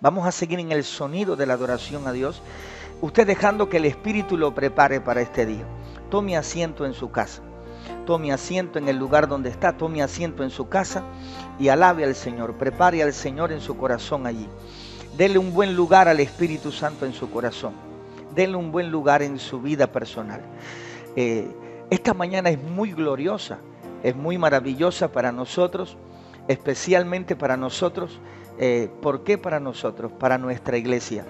Vamos a seguir en el sonido de la adoración a Dios. Usted dejando que el Espíritu lo prepare para este día. Tome asiento en su casa. Tome asiento en el lugar donde está. Tome asiento en su casa y alabe al Señor. Prepare al Señor en su corazón allí. Dele un buen lugar al Espíritu Santo en su corazón. Dele un buen lugar en su vida personal. Esta mañana es muy gloriosa. Es muy maravillosa para nosotros. Especialmente para nosotros. ¿Por qué para nosotros? Para nuestra iglesia.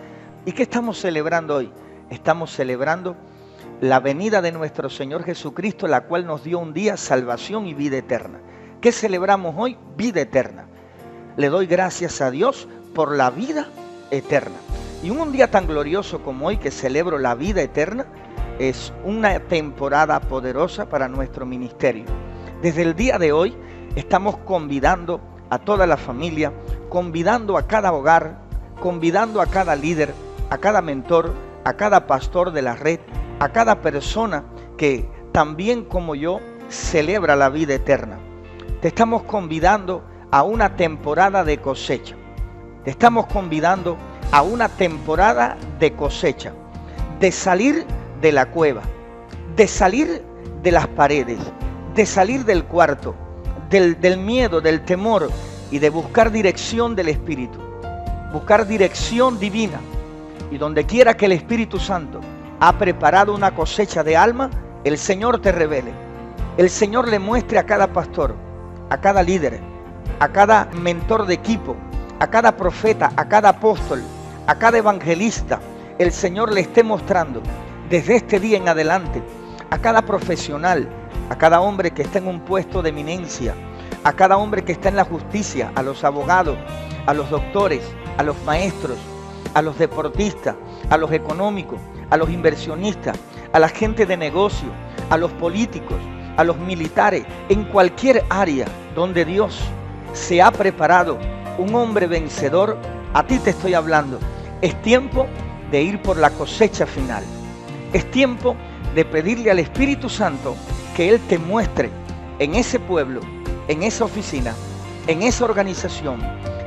¿Y qué estamos celebrando hoy? Estamos celebrando la venida de nuestro Señor Jesucristo, la cual nos dio un día salvación y vida eterna. ¿Qué celebramos hoy? Vida eterna. Le doy gracias a Dios por la vida eterna. Y un día tan glorioso como hoy, que celebro la vida eterna, es una temporada poderosa para nuestro ministerio. Desde el día de hoy estamos convidando a toda la familia, convidando a cada hogar, convidando a cada líder, a cada mentor, a cada pastor de la red, a cada persona que también como yo celebra la vida eterna. Te estamos convidando a una temporada de cosecha. Te estamos convidando a una temporada de cosecha, de salir de la cueva, de salir de las paredes, de salir del cuarto, del miedo, del temor y de buscar dirección del Espíritu, buscar dirección divina. Y donde quiera que el Espíritu Santo ha preparado una cosecha de alma, el Señor te revele. El Señor le muestre a cada pastor, a cada líder, a cada mentor de equipo, a cada profeta, a cada apóstol, a cada evangelista. El Señor le esté mostrando desde este día en adelante, a cada profesional, a cada hombre que está en un puesto de eminencia, a cada hombre que está en la justicia, a los abogados, a los doctores, a los maestros, a los deportistas, a los económicos, a los inversionistas, a la gente de negocio, a los políticos, a los militares, en cualquier área donde Dios se ha preparado un hombre vencedor, a ti te estoy hablando. Es tiempo de ir por la cosecha final. Es tiempo de pedirle al Espíritu Santo que Él te muestre en ese pueblo, en esa oficina, en esa organización,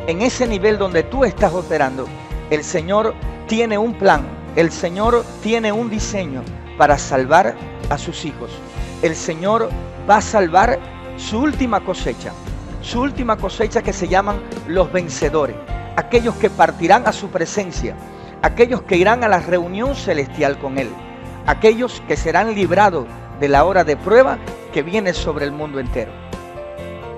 en ese nivel donde tú estás operando. El Señor tiene un plan, el Señor tiene un diseño para salvar a sus hijos. El Señor va a salvar su última cosecha que se llaman los vencedores, aquellos que partirán a su presencia, aquellos que irán a la reunión celestial con Él, aquellos que serán librados de la hora de prueba que viene sobre el mundo entero.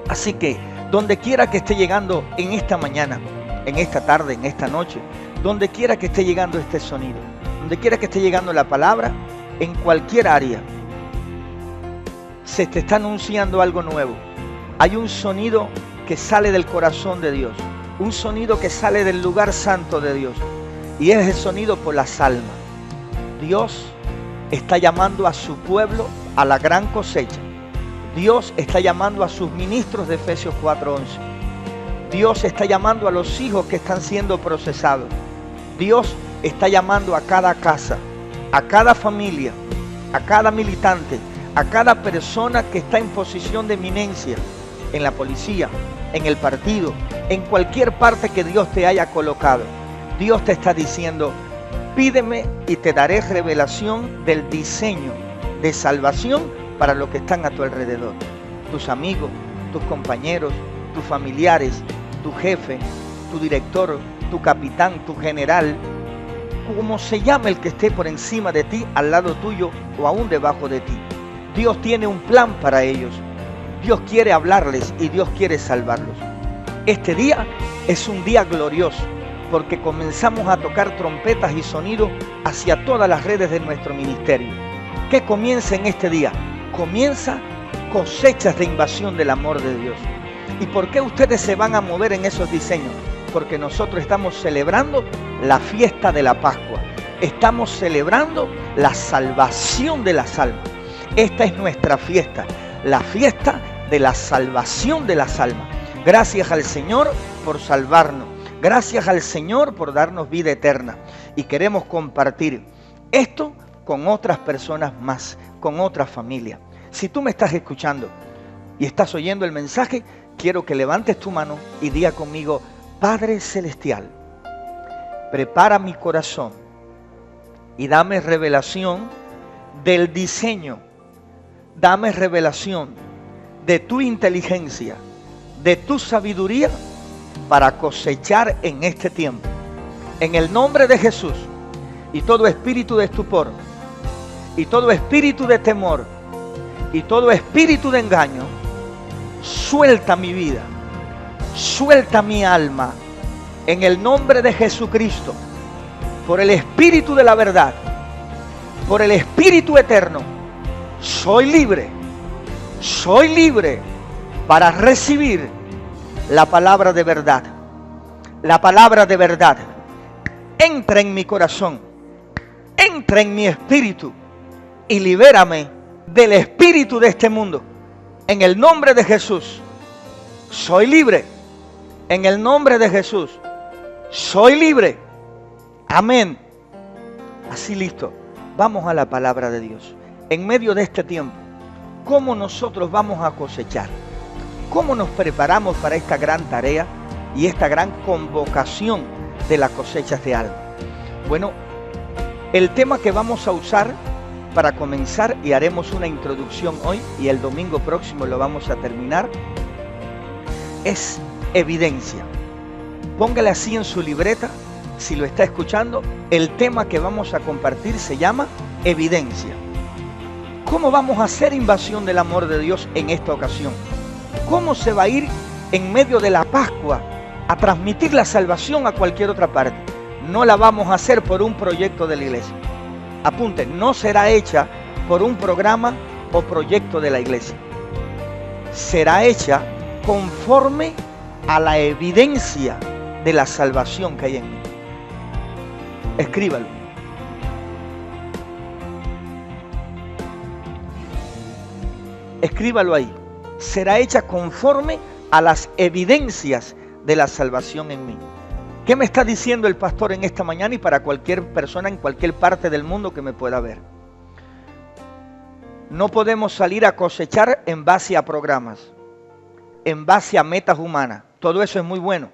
Así que, donde quiera que esté llegando en esta mañana, en esta tarde, en esta noche, donde quiera que esté llegando este sonido, donde quiera que esté llegando la palabra, en cualquier área, se te está anunciando algo nuevo. Hay un sonido que sale del corazón de Dios, un sonido que sale del lugar santo de Dios, y es el sonido por las almas. Dios está llamando a su pueblo a la gran cosecha. Dios está llamando a sus ministros de Efesios 4:11. Dios está llamando a los hijos que están siendo procesados. Dios está llamando a cada casa, a cada familia, a cada militante, a cada persona que está en posición de eminencia, en la policía, en el partido, en cualquier parte que Dios te haya colocado. Dios te está diciendo: pídeme y te daré revelación del diseño de salvación para los que están a tu alrededor. Tus amigos, tus compañeros, tus familiares, tu jefe, tu director, tu capitán, tu general, como se llame el que esté por encima de ti, al lado tuyo o aún debajo de ti. Dios tiene un plan para ellos. Dios quiere hablarles y Dios quiere salvarlos. Este día es un día glorioso porque comenzamos a tocar trompetas y sonidos hacia todas las redes de nuestro ministerio. ¿Qué comienza en este día? Comienza cosechas de invasión del amor de Dios. ¿Y por qué ustedes se van a mover en esos diseños? Porque nosotros estamos celebrando la fiesta de la Pascua. Estamos celebrando la salvación de las almas. Esta es nuestra fiesta, la fiesta de la salvación de las almas. Gracias al Señor por salvarnos. Gracias al Señor por darnos vida eterna. Y queremos compartir esto con otras personas más, con otras familias. Si tú me estás escuchando y estás oyendo el mensaje, quiero que levantes tu mano y diga conmigo: Padre Celestial, prepara mi corazón y dame revelación del diseño, dame revelación de tu inteligencia, de tu sabiduría para cosechar en este tiempo. En el nombre de Jesús, y todo espíritu de estupor, y todo espíritu de temor, y todo espíritu de engaño, suelta mi vida, suelta mi alma, en el nombre de Jesucristo, por el espíritu de la verdad, por el espíritu eterno. Soy libre para recibir la palabra de verdad. La palabra de verdad entra en mi corazón, entra en mi espíritu y libérame del espíritu de este mundo. En el nombre de Jesús, soy libre. En el nombre de Jesús, soy libre. Amén. Así listo. Vamos a la palabra de Dios. En medio de este tiempo, ¿cómo nosotros vamos a cosechar? ¿Cómo nos preparamos para esta gran tarea y esta gran convocación de las cosechas de alma? Bueno, el tema que vamos a usar para comenzar, y haremos una introducción hoy y el domingo próximo lo vamos a terminar, es evidencia. Póngale así en su libreta, si lo está escuchando, el tema que vamos a compartir se llama evidencia. ¿Cómo vamos a hacer invasión del amor de Dios en esta ocasión? ¿Cómo se va a ir en medio de la Pascua a transmitir la salvación a cualquier otra parte? No la vamos a hacer por un proyecto de la iglesia. Apunten, no será hecha por un programa o proyecto de la iglesia. Será hecha conforme a la evidencia de la salvación que hay en mí. Escríbalo. Escríbalo ahí. Será hecha conforme a las evidencias de la salvación en mí. ¿Qué me está diciendo el pastor en esta mañana y para cualquier persona en cualquier parte del mundo que me pueda ver? No podemos salir a cosechar en base a programas, en base a metas humanas. Todo eso es muy bueno,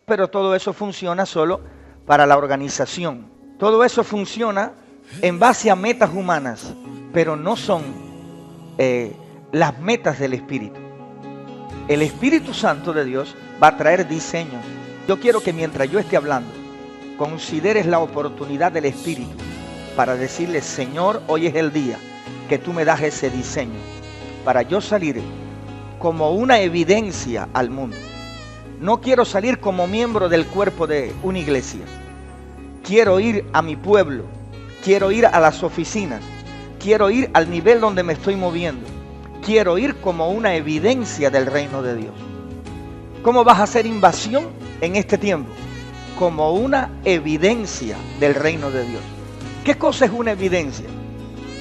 pero todo eso funciona solo para la organización. Todo eso funciona en base a metas humanas, pero no son las metas del Espíritu. El Espíritu Santo de Dios va a traer diseño. Yo quiero que mientras yo esté hablando, consideres la oportunidad del Espíritu para decirle: Señor, hoy es el día que tú me das ese diseño para yo salir como una evidencia al mundo. No quiero salir como miembro del cuerpo de una iglesia. Quiero ir a mi pueblo, quiero ir a las oficinas, quiero ir al nivel donde me estoy moviendo. Quiero ir como una evidencia del reino de Dios. ¿Cómo vas a hacer invasión en este tiempo? Como una evidencia del reino de Dios. ¿Qué cosa es una evidencia?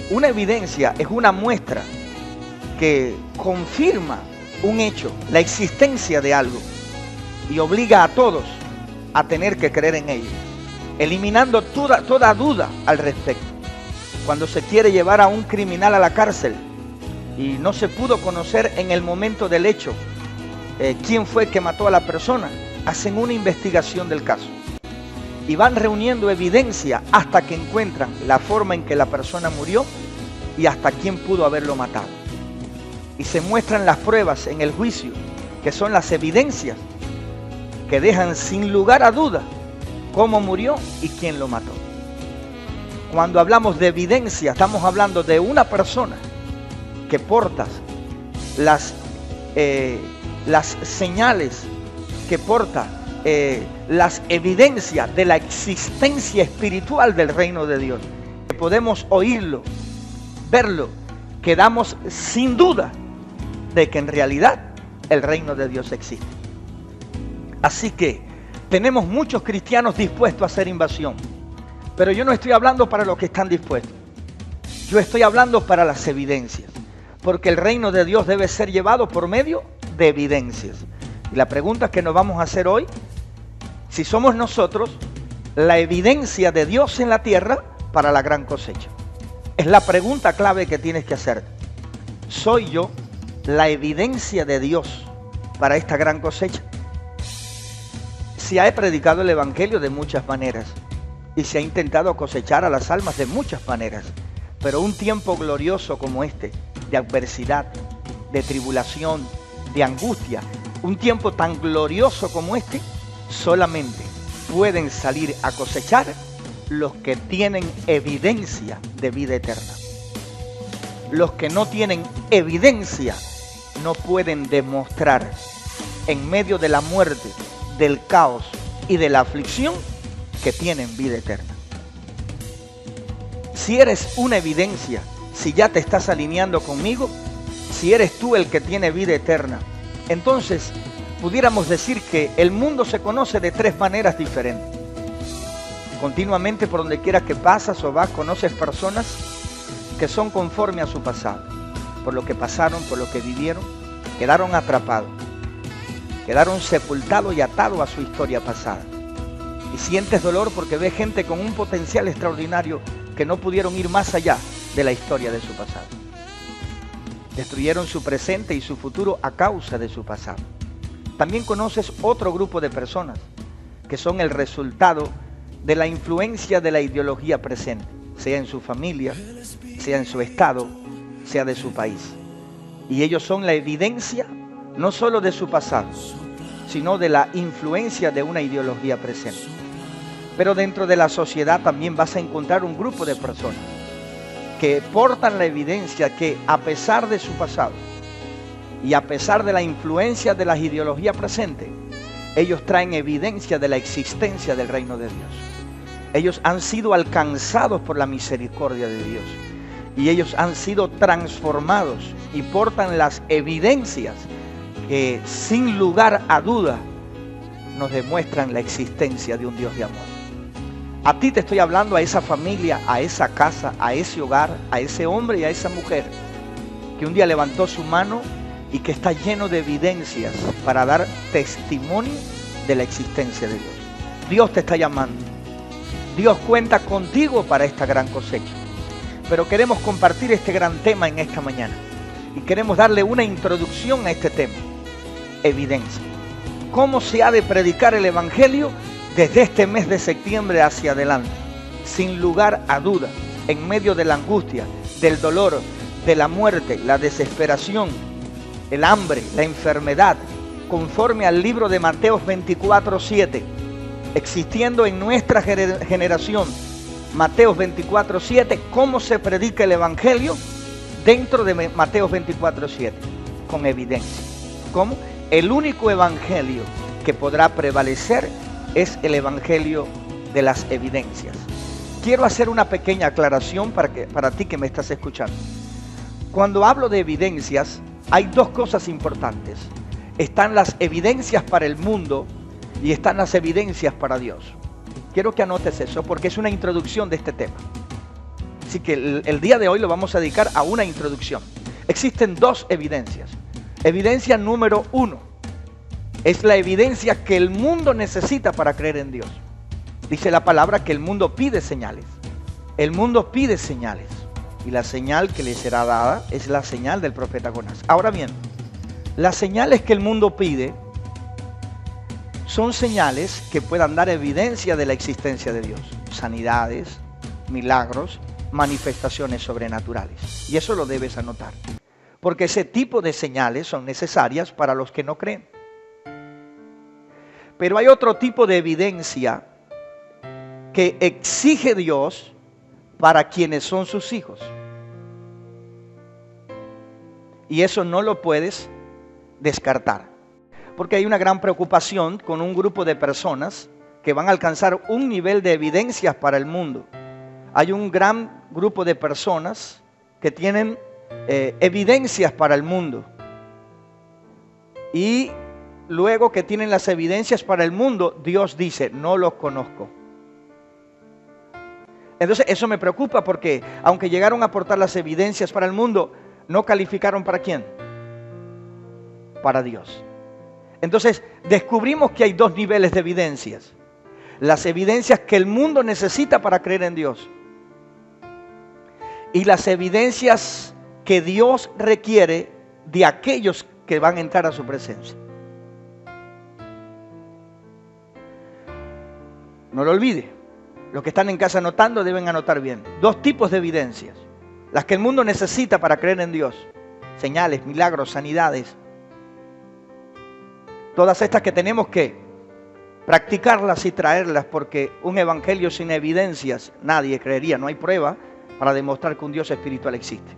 Una evidencia es una muestra que confirma un hecho, la existencia de algo, y obliga a todos a tener que creer en ello, eliminando toda duda al respecto. Cuando se quiere llevar a un criminal a la cárcel y no se pudo conocer en el momento del hecho quién fue que mató a la persona, hacen una investigación del caso y van reuniendo evidencia hasta que encuentran la forma en que la persona murió y hasta quién pudo haberlo matado. Y se muestran las pruebas en el juicio, que son las evidencias que dejan sin lugar a duda cómo murió y quién lo mató. Cuando hablamos de evidencia, estamos hablando de una persona que porta las señales, que porta las evidencias de la existencia espiritual del reino de Dios. Que podemos oírlo, verlo, quedamos sin duda de que en realidad el reino de Dios existe. Así que tenemos muchos cristianos dispuestos a hacer invasión, pero yo no estoy hablando para los que están dispuestos. Yo estoy hablando para las evidencias, porque el reino de Dios debe ser llevado por medio de evidencias. Y la pregunta que nos vamos a hacer hoy: si somos nosotros la evidencia de Dios en la tierra para la gran cosecha. Es la pregunta clave que tienes que hacer. ¿Soy yo la evidencia de Dios para esta gran cosecha? Se ha predicado el Evangelio de muchas maneras y se ha intentado cosechar a las almas de muchas maneras. Pero un tiempo glorioso como este, de adversidad, de tribulación, de angustia, un tiempo tan glorioso como este, solamente pueden salir a cosechar los que tienen evidencia de vida eterna. Los que no tienen evidencia no pueden demostrar en medio de la muerte, del caos y de la aflicción que tienen vida eterna. Si eres una evidencia, si ya te estás alineando conmigo, si eres tú el que tiene vida eterna, entonces pudiéramos decir que el mundo se conoce de tres maneras diferentes. Continuamente por donde quiera que pasas o vas, conoces personas que son conforme a su pasado, por lo que pasaron, por lo que vivieron, quedaron atrapados, quedaron sepultados y atados a su historia pasada. Y sientes dolor porque ves gente con un potencial extraordinario que no pudieron ir más allá de la historia de su pasado. Destruyeron su presente y su futuro a causa de su pasado. También conoces otro grupo de personas que son el resultado de la influencia de la ideología presente, sea en su familia, sea en su estado, sea de su país. Y ellos son la evidencia no solo de su pasado, sino de la influencia de una ideología presente. Pero dentro de la sociedad también vas a encontrar un grupo de personas que portan la evidencia que a pesar de su pasado y a pesar de la influencia de las ideologías presentes, ellos traen evidencia de la existencia del reino de Dios. Ellos han sido alcanzados por la misericordia de Dios y ellos han sido transformados y portan las evidencias que sin lugar a duda nos demuestran la existencia de un Dios de amor. A ti te estoy hablando, a esa familia, a esa casa, a ese hogar, a ese hombre y a esa mujer que un día levantó su mano y que está lleno de evidencias para dar testimonio de la existencia de Dios. Dios te está llamando. Dios cuenta contigo para esta gran cosecha. Pero queremos compartir este gran tema en esta mañana y queremos darle una introducción a este tema. Evidencia. ¿Cómo se ha de predicar el Evangelio desde este mes de septiembre hacia adelante? Sin lugar a duda, en medio de la angustia, del dolor, de la muerte, la desesperación, el hambre, la enfermedad, conforme al libro de Mateo 24:7, existiendo en nuestra generación, Mateo 24:7, ¿cómo se predica el Evangelio? Dentro de Mateo 24:7, con evidencia. ¿Cómo? El único Evangelio que podrá prevalecer es el Evangelio de las evidencias. Quiero hacer una pequeña aclaración para ti que me estás escuchando. Cuando hablo de evidencias, hay dos cosas importantes. Están las evidencias para el mundo y están las evidencias para Dios. Quiero que anotes eso porque es una introducción de este tema. Así que el día de hoy lo vamos a dedicar a una introducción. Existen dos evidencias. Evidencia número 1 es la evidencia que el mundo necesita para creer en Dios. Dice la palabra que el mundo pide señales. El mundo pide señales. Y la señal que le será dada es la señal del profeta Jonás. Ahora bien, las señales que el mundo pide son señales que puedan dar evidencia de la existencia de Dios. Sanidades, milagros, manifestaciones sobrenaturales. Y eso lo debes anotar. Porque ese tipo de señales son necesarias para los que no creen. Pero hay otro tipo de evidencia que exige Dios para quienes son sus hijos. Y eso no lo puedes descartar. Porque hay una gran preocupación con un grupo de personas que van a alcanzar un nivel de evidencias para el mundo. Hay un gran grupo de personas que tienen evidencias para el mundo. Y luego que tienen las evidencias para el mundo, Dios dice, no los conozco. Entonces eso me preocupa porque aunque llegaron a aportar las evidencias para el mundo, no calificaron ¿para quién? Para Dios. Entonces descubrimos que hay dos niveles de evidencias. Las evidencias que el mundo necesita para creer en Dios. Y las evidencias que Dios requiere de aquellos que van a entrar a su presencia. No lo olvide. Los que están en casa anotando deben anotar bien. 2 tipos de evidencias. Las que el mundo necesita para creer en Dios. Señales, milagros, sanidades. Todas estas que tenemos que practicarlas y traerlas, porque un evangelio sin evidencias nadie creería. No hay prueba para demostrar que un Dios espiritual existe.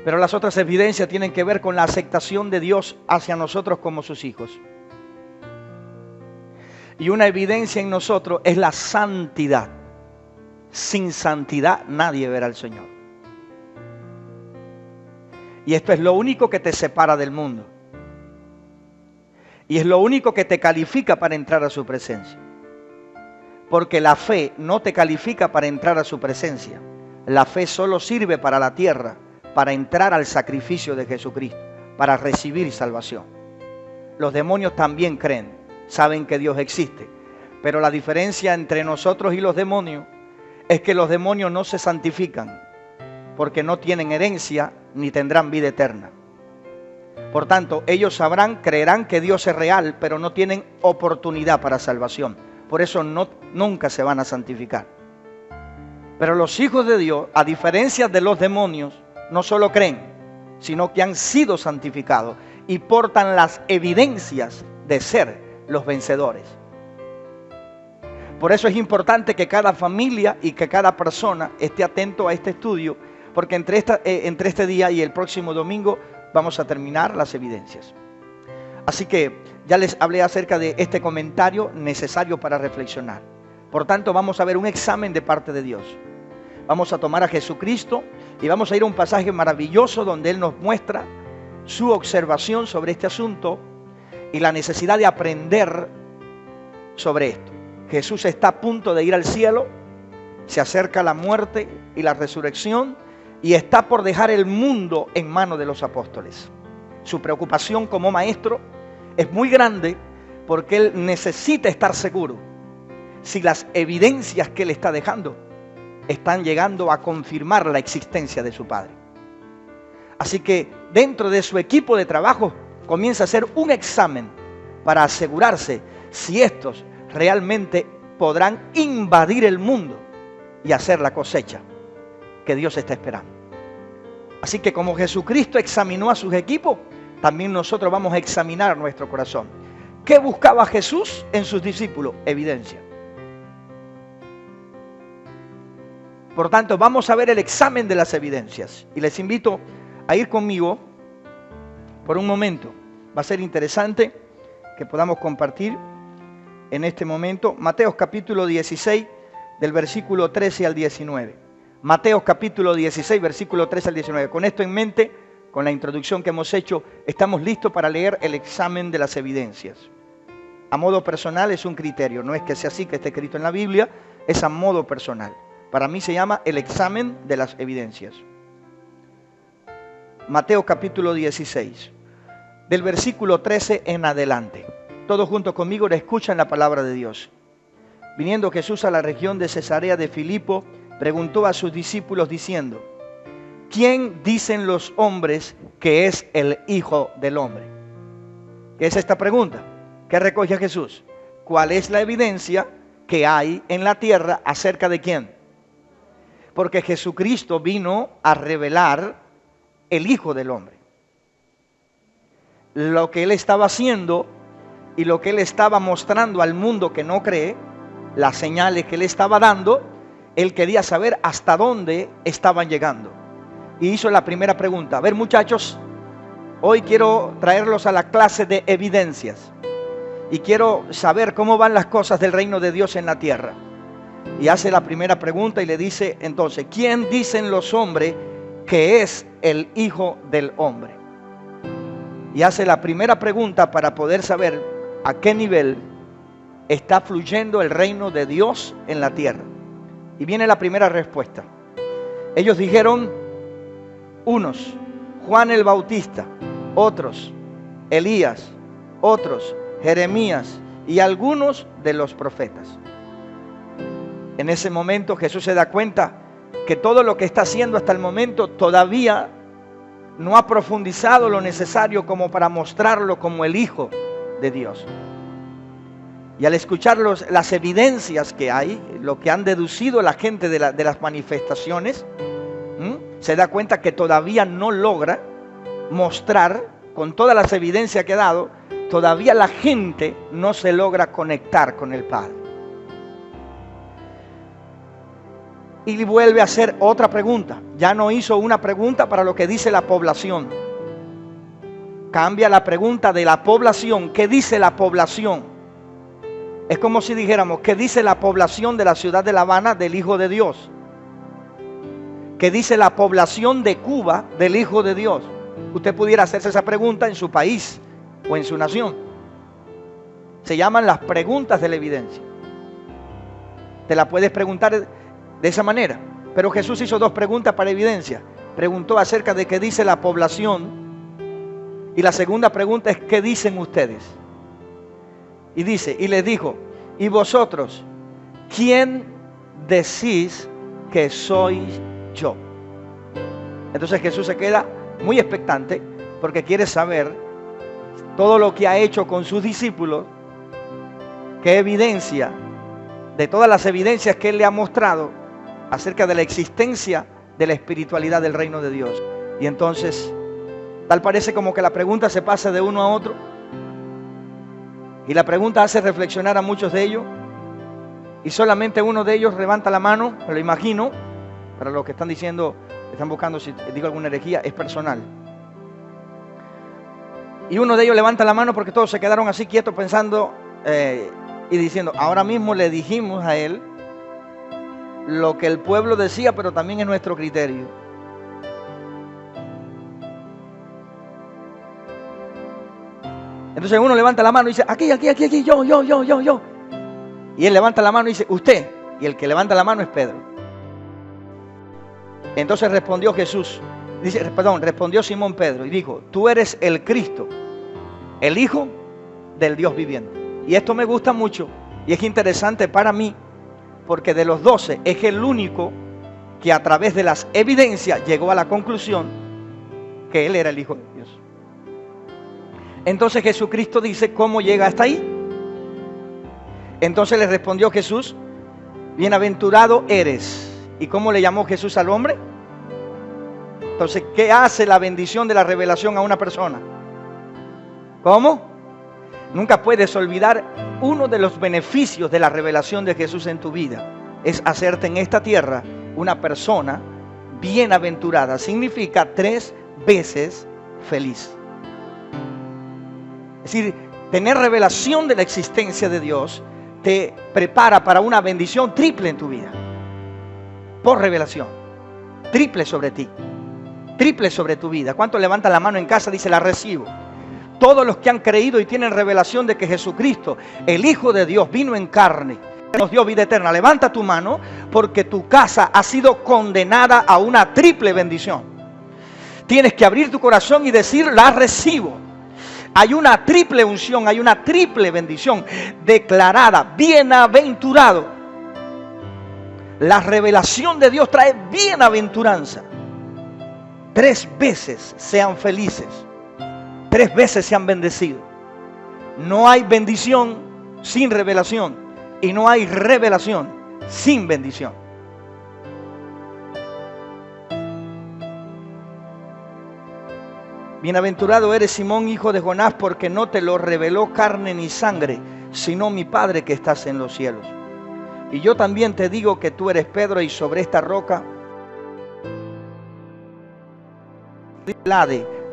Pero las otras evidencias tienen que ver con la aceptación de Dios hacia nosotros como sus hijos. Y una evidencia en nosotros es la santidad. Sin santidad nadie verá al Señor. Y esto es lo único que te separa del mundo. Y es lo único que te califica para entrar a su presencia. Porque la fe no te califica para entrar a su presencia. La fe solo sirve para la tierra, para entrar al sacrificio de Jesucristo, para recibir salvación. Los demonios también creen, saben que Dios existe. Pero la diferencia entre nosotros y los demonios es que los demonios no se santifican, porque no tienen herencia ni tendrán vida eterna. Por tanto, ellos sabrán, creerán que Dios es real, pero no tienen oportunidad para salvación. Por eso nunca se van a santificar. Pero los hijos de Dios, a diferencia de los demonios, no solo creen, sino que han sido santificados y portan las evidencias de ser los vencedores. Por eso es importante que cada familia y que cada persona esté atento a este estudio, porque entre este día y el próximo domingo vamos a terminar las evidencias. Así que ya les hablé acerca de este comentario necesario para reflexionar. Por tanto, vamos a ver un examen de parte de Dios. Vamos a tomar a Jesucristo y vamos a ir a un pasaje maravilloso donde Él nos muestra su observación sobre este asunto y la necesidad de aprender sobre esto. Jesús está a punto de ir al cielo, se acerca la muerte y la resurrección y está por dejar el mundo en manos de los apóstoles. Su preocupación como maestro es muy grande porque Él necesita estar seguro si las evidencias que Él está dejando están llegando a confirmar la existencia de su Padre. Así que dentro de su equipo de trabajo comienza a hacer un examen para asegurarse si estos realmente podrán invadir el mundo y hacer la cosecha que Dios está esperando. Así que como Jesucristo examinó a sus equipos, también nosotros vamos a examinar nuestro corazón. ¿Qué buscaba Jesús en sus discípulos? Evidencia. Por tanto, vamos a ver el examen de las evidencias. Y les invito a ir conmigo por un momento. Va a ser interesante que podamos compartir en este momento Mateo capítulo 16, del versículo 13 al 19. Mateo capítulo 16, versículo 13 al 19. Con esto en mente, con la introducción que hemos hecho, estamos listos para leer el examen de las evidencias. A modo personal es un criterio, no es que sea así que esté escrito en la Biblia, es a modo personal. Para mí se llama el examen de las evidencias. Mateo capítulo 16, del versículo 13 en adelante. Todos juntos conmigo escuchan la palabra de Dios. Viniendo Jesús a la región de Cesarea de Filipo, preguntó a sus discípulos diciendo: ¿quién dicen los hombres que es el Hijo del Hombre? ¿Qué es esta pregunta? ¿Qué recoge Jesús? ¿Cuál es la evidencia que hay en la tierra acerca de quién? Porque Jesucristo vino a revelar el Hijo del Hombre. Lo que Él estaba haciendo y lo que Él estaba mostrando al mundo que no cree, las señales que Él estaba dando, Él quería saber hasta dónde estaban llegando. Y hizo la primera pregunta. A ver, muchachos, hoy quiero traerlos a la clase de evidencias. Y quiero saber cómo van las cosas del reino de Dios en la tierra. Y hace la primera pregunta y le dice entonces: ¿quién dicen los hombres que es el Hijo del Hombre? Y hace la primera pregunta para poder saber a qué nivel está fluyendo el reino de Dios en la tierra. Y viene la primera respuesta. Ellos dijeron, unos, Juan el Bautista, otros, Elías, otros, Jeremías y algunos de los profetas. En ese momento Jesús se da cuenta que todo lo que está haciendo hasta el momento todavía no ha profundizado lo necesario como para mostrarlo como el Hijo de Dios. Y al escuchar las evidencias que hay, lo que han deducido la gente de las manifestaciones, se da cuenta que todavía no logra mostrar, con todas las evidencias que ha dado, todavía la gente no se logra conectar con el Padre. Y vuelve a hacer otra pregunta. Ya no hizo una pregunta para lo que dice la población. Cambia la pregunta de la población. ¿Qué dice la población? Es como si dijéramos, ¿qué dice la población de la ciudad de La Habana del Hijo de Dios? ¿Qué dice la población de Cuba del Hijo de Dios? Usted pudiera hacerse esa pregunta en su país o en su nación. Se llaman las preguntas de la evidencia. Te la puedes preguntar de esa manera. Pero Jesús hizo dos preguntas para evidencia. Preguntó acerca de qué dice la población. Y la segunda pregunta es, ¿qué dicen ustedes? Y dice, y les dijo, ¿y vosotros quién decís que soy yo? Entonces Jesús se queda muy expectante porque quiere saber todo lo que ha hecho con sus discípulos, qué evidencia, de todas las evidencias que Él le ha mostrado acerca de la existencia de la espiritualidad del reino de Dios. Y entonces, tal parece como que la pregunta se pasa de uno a otro. Y la pregunta hace reflexionar a muchos de ellos. Y solamente uno de ellos levanta la mano, me lo imagino, para los que están diciendo, están buscando si digo alguna herejía, es personal. Y uno de ellos levanta la mano porque todos se quedaron así quietos pensando y diciendo, ahora mismo le dijimos a él lo que el pueblo decía, pero también es nuestro criterio. Entonces uno levanta la mano y dice, aquí, yo. Y él levanta la mano y dice, usted. Y el que levanta la mano es Pedro. Entonces respondió respondió Simón Pedro y dijo, tú eres el Cristo, el Hijo del Dios viviente. Y esto me gusta mucho y es interesante para mí, porque de los 12 es el único que a través de las evidencias llegó a la conclusión que él era el Hijo de Dios. Entonces Jesucristo dice, ¿cómo llega hasta ahí? Entonces le respondió Jesús, bienaventurado eres. ¿Y cómo le llamó Jesús al hombre? Entonces, ¿qué hace la bendición de la revelación a una persona? ¿Cómo? Nunca puedes olvidar uno de los beneficios de la revelación de Jesús en tu vida. Es hacerte en esta tierra una persona bienaventurada. Significa 3 veces feliz. Es decir, tener revelación de la existencia de Dios te prepara para una bendición triple en tu vida. Por revelación. Triple sobre ti. Triple sobre tu vida. ¿Cuántos levantan la mano en casa? Dice, la recibo. Todos los que han creído y tienen revelación de que Jesucristo, el Hijo de Dios, vino en carne, nos dio vida eterna. Levanta tu mano porque tu casa ha sido condenada a una triple bendición. Tienes que abrir tu corazón y decir, la recibo. Hay una triple unción, hay una triple bendición declarada, bienaventurado. La revelación de Dios trae bienaventuranza. 3 veces sean felices. 3 veces sean bendecidos. No hay bendición sin revelación. Y no hay revelación sin bendición. Bienaventurado eres Simón, hijo de Jonás, porque no te lo reveló carne ni sangre, sino mi Padre que estás en los cielos. Y yo también te digo que tú eres Pedro, y sobre esta roca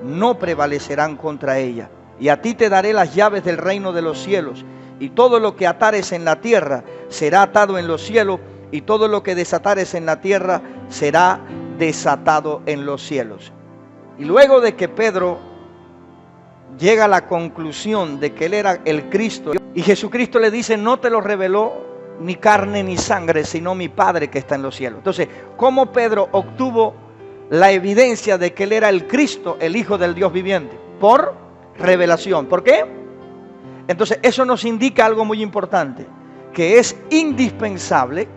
no prevalecerán contra ella. Y a ti te daré las llaves del reino de los cielos. Y todo lo que atares en la tierra será atado en los cielos, y todo lo que desatares en la tierra será desatado en los cielos. Y luego de que Pedro llega a la conclusión de que él era el Cristo, y Jesucristo le dice, no te lo reveló ni carne ni sangre, sino mi Padre que está en los cielos. Entonces, ¿cómo Pedro obtuvo la evidencia de que él era el Cristo, el Hijo del Dios viviente? Por revelación. ¿Por qué? Entonces, eso nos indica algo muy importante, que es indispensable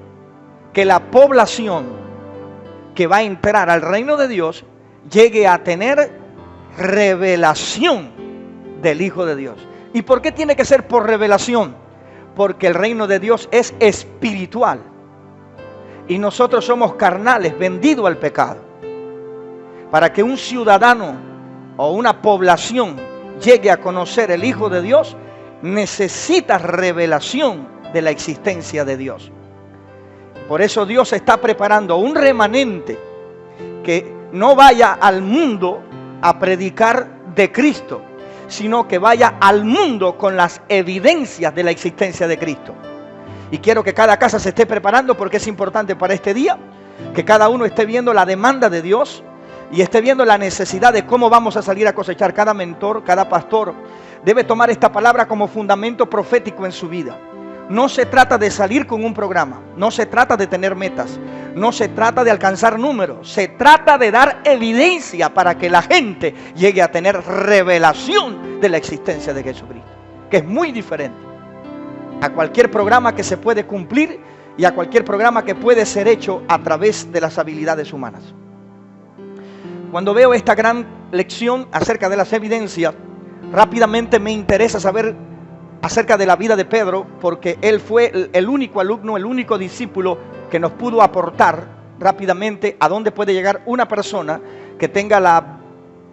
que la población que va a entrar al reino de Dios llegue a tener revelación del Hijo de Dios. ¿Y por qué tiene que ser por revelación? porque el reino de Dios es espiritual. Y nosotros somos carnales, vendidos al pecado. Para que un ciudadano o una población llegue a conocer el Hijo de Dios, necesita revelación de la existencia de Dios. Por eso Dios está preparando un remanente que no vaya al mundo a predicar de Cristo, sino que vaya al mundo con las evidencias de la existencia de Cristo. Y quiero que cada casa se esté preparando, porque es importante para este día que cada uno esté viendo la demanda de Dios y esté viendo la necesidad de cómo vamos a salir a cosechar. Cada mentor, cada pastor debe tomar esta palabra como fundamento profético en su vida. No se trata de salir con un programa, no se trata de tener metas, no se trata de alcanzar números, se trata de dar evidencia para que la gente llegue a tener revelación de la existencia de Jesucristo, que es muy diferente a cualquier programa que se puede cumplir y a cualquier programa que puede ser hecho a través de las habilidades humanas. Cuando veo esta gran lección acerca de las evidencias, rápidamente me interesa saber acerca de la vida de Pedro, porque él fue el único alumno, el único discípulo que nos pudo aportar rápidamente a dónde puede llegar una persona que tenga la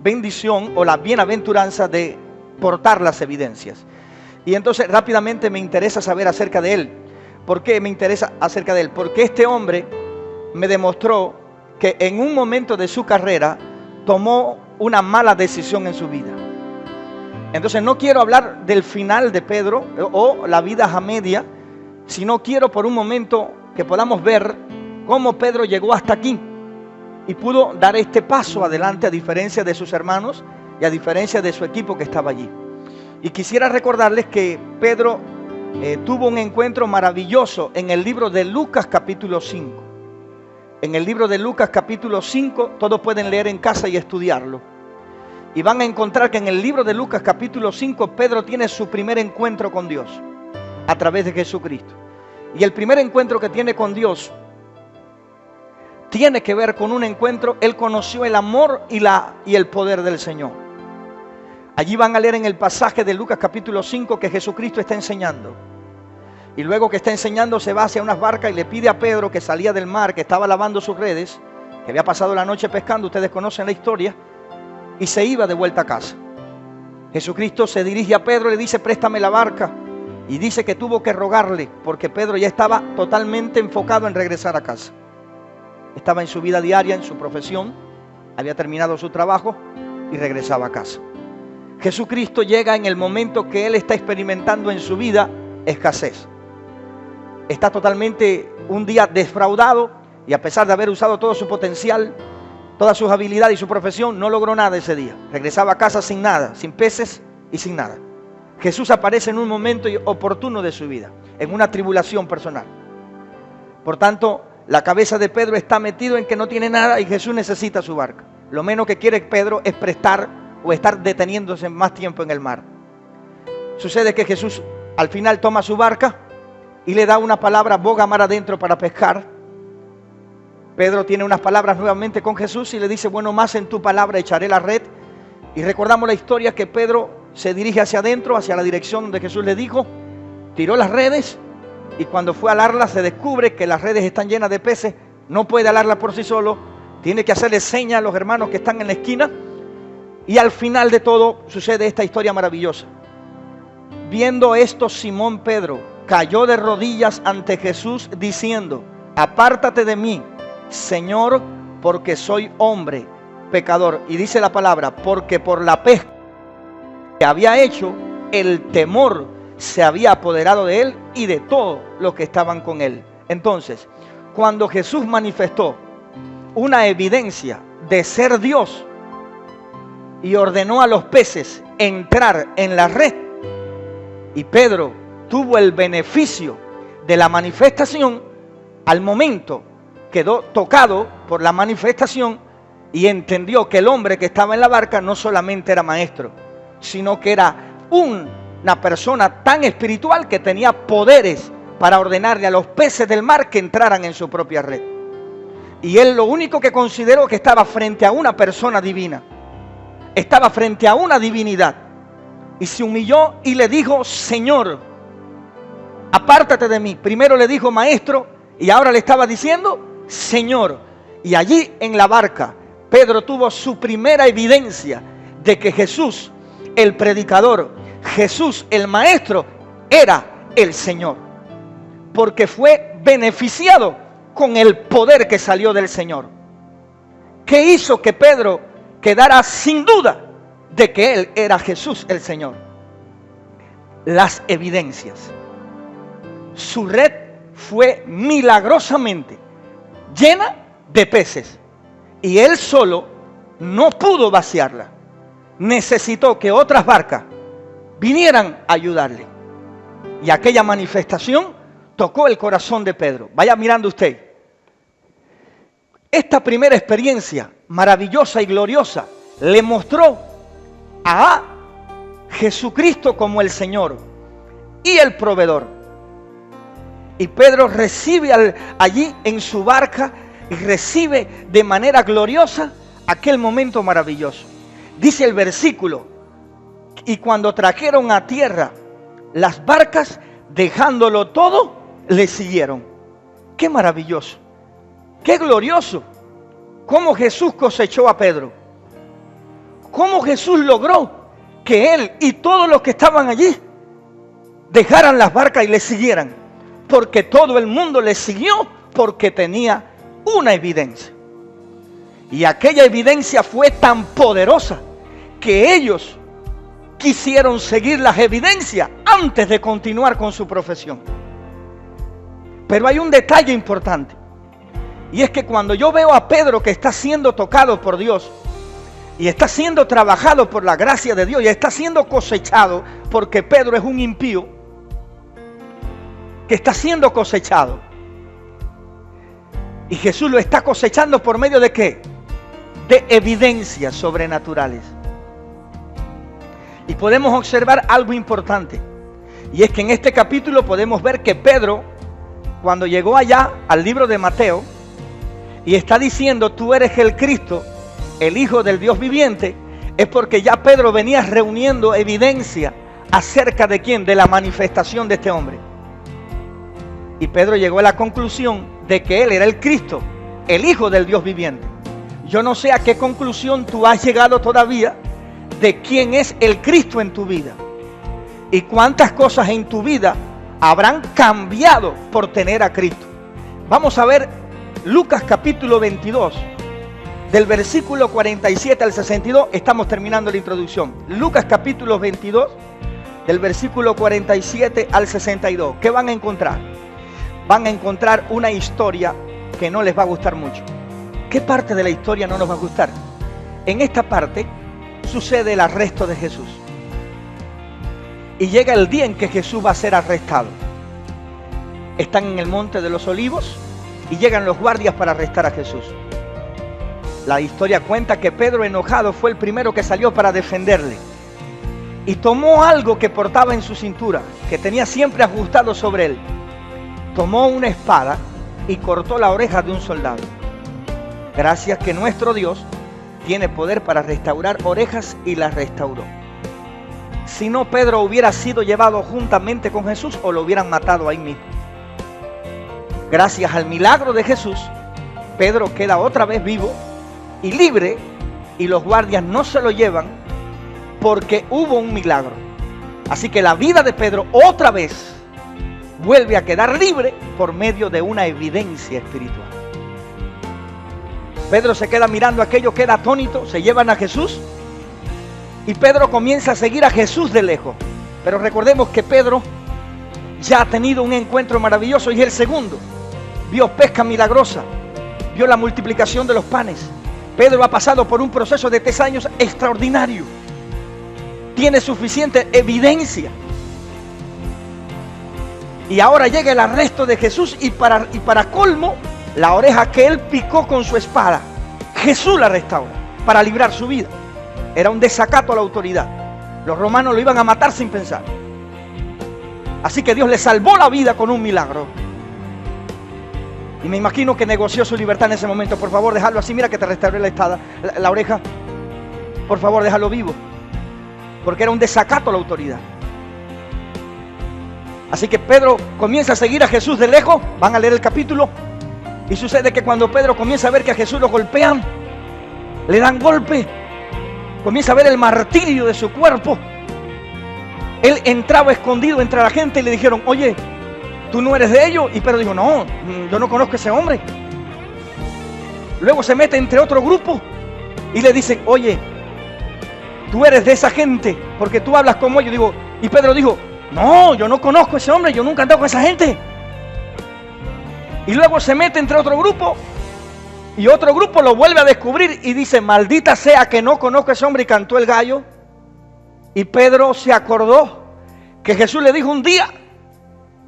bendición o la bienaventuranza de portar las evidencias. Y entonces rápidamente me interesa saber acerca de él. ¿Por qué me interesa acerca de él? Porque este hombre me demostró que en un momento de su carrera tomó una mala decisión en su vida. Entonces no quiero hablar del final de Pedro o la vida a media, sino quiero por un momento que podamos ver cómo Pedro llegó hasta aquí y pudo dar este paso adelante, a diferencia de sus hermanos y a diferencia de su equipo que estaba allí. Y quisiera recordarles que Pedro tuvo un encuentro maravilloso en el libro de Lucas capítulo 5. En el libro de Lucas capítulo 5, todos pueden leer en casa y estudiarlo. Y van a encontrar que en el libro de Lucas capítulo 5, Pedro tiene su primer encuentro con Dios a través de Jesucristo. Y el primer encuentro que tiene con Dios tiene que ver con un encuentro. Él conoció el amor y el poder del Señor. Allí van a leer en el pasaje de Lucas capítulo 5 que Jesucristo está enseñando. Y luego que está enseñando se va hacia unas barcas y le pide a Pedro, que salía del mar, que estaba lavando sus redes, que había pasado la noche pescando, ustedes conocen la historia, y se iba de vuelta a casa. Jesucristo se dirige a Pedro y le dice: préstame la barca. Y dice que tuvo que rogarle, porque Pedro ya estaba totalmente enfocado en regresar a casa. Estaba en su vida diaria, en su profesión, había terminado su trabajo y regresaba a casa. Jesucristo llega en el momento que él está experimentando en su vida escasez. Está totalmente un día defraudado y a pesar de haber usado todo su potencial, todas sus habilidades y su profesión, no logró nada ese día. Regresaba a casa sin nada, sin peces y sin nada. Jesús aparece en un momento oportuno de su vida, en una tribulación personal. Por tanto, la cabeza de Pedro está metido en que no tiene nada y Jesús necesita su barca. Lo menos que quiere Pedro es prestar o estar deteniéndose más tiempo en el mar. Sucede que Jesús al final toma su barca y le da una palabra: boga mar adentro para pescar. Pedro tiene unas palabras nuevamente con Jesús y le dice: bueno, más en tu palabra echaré la red. Y recordamos la historia que Pedro se dirige hacia adentro, hacia la dirección donde Jesús le dijo, tiró las redes y cuando fue a alarlas se descubre que las redes están llenas de peces, no puede alarlas por sí solo, tiene que hacerle señas a los hermanos que están en la esquina. Y al final de todo sucede esta historia maravillosa. Viendo esto, Simón Pedro cayó de rodillas ante Jesús diciendo: apártate de mí, Señor, porque soy hombre pecador. Y dice la palabra: porque por la pesca que había hecho, el temor se había apoderado de él y de todos los que estaban con él. Entonces, cuando Jesús manifestó una evidencia de ser Dios y ordenó a los peces entrar en la red, y Pedro tuvo el beneficio de la manifestación, al momento quedó tocado por la manifestación y entendió que el hombre que estaba en la barca no solamente era maestro, sino que era una persona tan espiritual que tenía poderes para ordenarle a los peces del mar que entraran en su propia red. Y él lo único que consideró que estaba frente a una persona divina, estaba frente a una divinidad, y se humilló y le dijo: Señor, apártate de mí. Primero le dijo maestro y ahora le estaba diciendo Señor. Y allí en la barca Pedro tuvo su primera evidencia de que Jesús, el predicador, Jesús, el maestro, era el Señor. Porque fue beneficiado con el poder que salió del Señor. ¿Qué hizo que Pedro quedara sin duda de que él era Jesús el Señor? Las evidencias. Su red fue milagrosamente llena de peces y él solo no pudo vaciarla. Necesitó que otras barcas vinieran a ayudarle. Y aquella manifestación tocó el corazón de Pedro. Vaya mirando usted. Esta primera experiencia maravillosa y gloriosa le mostró a Jesucristo como el Señor y el proveedor. Y Pedro recibe allí en su barca y recibe de manera gloriosa aquel momento maravilloso. Dice el versículo, y cuando trajeron a tierra las barcas, dejándolo todo, le siguieron. ¡Qué maravilloso! ¡Qué glorioso! Cómo Jesús cosechó a Pedro. Cómo Jesús logró que él y todos los que estaban allí dejaran las barcas y le siguieran. Porque todo el mundo le siguió porque tenía una evidencia. Y aquella evidencia fue tan poderosa que ellos quisieron seguir las evidencias antes de continuar con su profesión. Pero hay un detalle importante. Y es que cuando yo veo a Pedro que está siendo tocado por Dios y está siendo trabajado por la gracia de Dios y está siendo cosechado, porque Pedro es un impío que está siendo cosechado, y Jesús lo está cosechando por medio de ¿qué? De evidencias sobrenaturales. Y podemos observar algo importante, y es que en este capítulo podemos ver que Pedro, cuando llegó allá al libro de Mateo y está diciendo tú eres el Cristo, el Hijo del Dios viviente, es porque ya Pedro venía reuniendo evidencia acerca de quién, de la manifestación de este hombre. Y Pedro llegó a la conclusión de que él era el Cristo, el Hijo del Dios viviente. Yo no sé a qué conclusión tú has llegado todavía de quién es el Cristo en tu vida. Y cuántas cosas en tu vida habrán cambiado por tener a Cristo. Vamos a ver Lucas capítulo 22, del versículo 47 al 62. Estamos terminando la introducción. Lucas capítulo 22, del versículo 47 al 62. ¿Qué van a encontrar? Van a encontrar una historia que no les va a gustar mucho. ¿Qué parte de la historia no nos va a gustar? En esta parte sucede el arresto de Jesús. Y llega el día en que Jesús va a ser arrestado. Están en el monte de los olivos y llegan los guardias para arrestar a Jesús. La historia cuenta que Pedro, enojado, fue el primero que salió para defenderle. Y tomó algo que portaba en su cintura, que tenía siempre ajustado sobre él. Tomó una espada y cortó la oreja de un soldado. Gracias que nuestro Dios tiene poder para restaurar orejas, y las restauró. Si no, Pedro hubiera sido llevado juntamente con Jesús o lo hubieran matado ahí mismo. Gracias al milagro de Jesús, Pedro queda otra vez vivo y libre, y los guardias no se lo llevan porque hubo un milagro. Así que la vida de Pedro otra vez vuelve a quedar libre por medio de una evidencia espiritual. Pedro se queda mirando aquello, queda atónito, se llevan a Jesús y Pedro comienza a seguir a Jesús de lejos. Pero recordemos que Pedro ya ha tenido un encuentro maravilloso y es el segundo. Vio pesca milagrosa, vio la multiplicación de los panes. Pedro ha pasado por un proceso de 3 años extraordinario. Tiene suficiente evidencia. Y ahora llega el arresto de Jesús y para colmo, la oreja que él picó con su espada, Jesús la restaura para librar su vida. Era un desacato a la autoridad. Los romanos lo iban a matar sin pensar. Así que Dios le salvó la vida con un milagro. Y me imagino que negoció su libertad en ese momento. Por favor, déjalo así. Mira que te restauré la oreja. Por favor, déjalo vivo. Porque era un desacato a la autoridad. Así que Pedro comienza a seguir a Jesús de lejos. Van a leer el capítulo. Y sucede que cuando Pedro comienza a ver que a Jesús lo golpean, le dan golpe, comienza a ver el martirio de su cuerpo. Él entraba escondido entre la gente y le dijeron: oye, ¿tú no eres de ellos? Y Pedro dijo: no, yo no conozco a ese hombre. Luego se mete entre otro grupo y le dicen: oye, tú eres de esa gente porque tú hablas como ellos. Y Pedro dijo: no, yo no conozco a ese hombre, yo nunca he andado con esa gente. Y luego se mete entre otro grupo y otro grupo lo vuelve a descubrir y dice: maldita sea que no conozco a ese hombre, y cantó el gallo. Y Pedro se acordó que Jesús le dijo un día